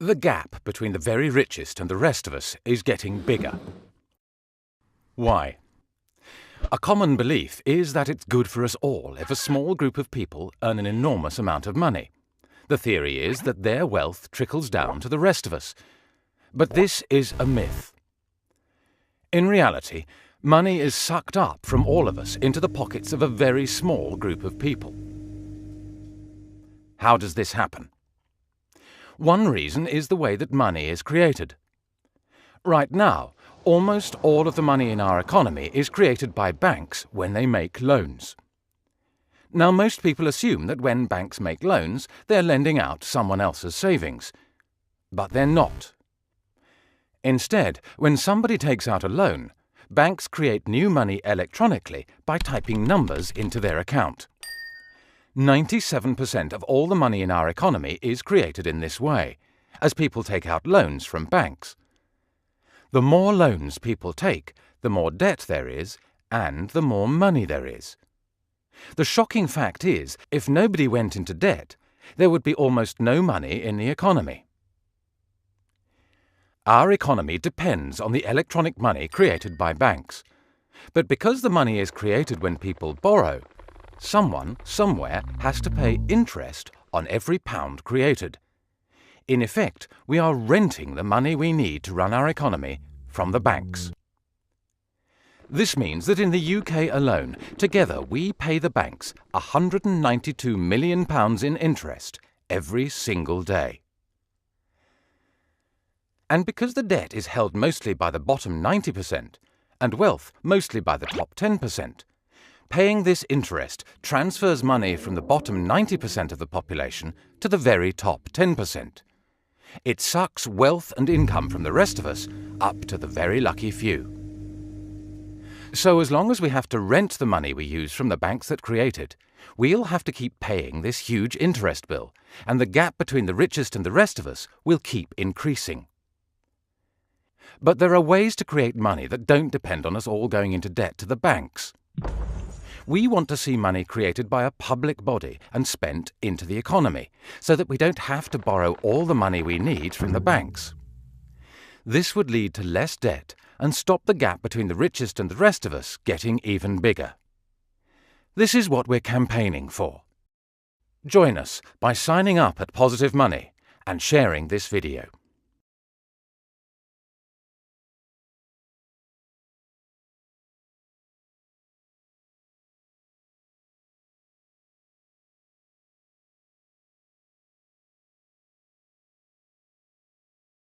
The gap between the very richest and the rest of us is getting bigger. Why? A common belief is that it's good for us all if a small group of people earn an enormous amount of money. The theory is that their wealth trickles down to the rest of us. But this is a myth. In reality, money is sucked up from all of us into the pockets of a very small group of people. How does this happen? One reason is the way that money is created. Right now, almost all of the money in our economy is created by banks when they make loans. Now, most people assume that when banks make loans, they're lending out someone else's savings. But they're not. Instead, when somebody takes out a loan, banks create new money electronically by typing numbers into their account. 97% of all the money in our economy is created in this way, as people take out loans from banks. The more loans people take, the more debt there is, and the more money there is. The shocking fact is, if nobody went into debt, there would be almost no money in the economy. Our economy depends on the electronic money created by banks. But because the money is created when people borrow, someone, somewhere, has to pay interest on every pound created. In effect, we are renting the money we need to run our economy from the banks. This means that in the UK alone, together we pay the banks £192 million in interest every single day. And because the debt is held mostly by the bottom 90% and wealth mostly by the top 10%, paying this interest transfers money from the bottom 90% of the population to the very top 10%. It sucks wealth and income from the rest of us up to the very lucky few. So as long as we have to rent the money we use from the banks that create it, we'll have to keep paying this huge interest bill, and the gap between the richest and the rest of us will keep increasing. But there are ways to create money that don't depend on us all going into debt to the banks. We want to see money created by a public body and spent into the economy, so that we don't have to borrow all the money we need from the banks. This would lead to less debt and stop the gap between the richest and the rest of us getting even bigger. This is what we're campaigning for. Join us by signing up at Positive Money and sharing this video.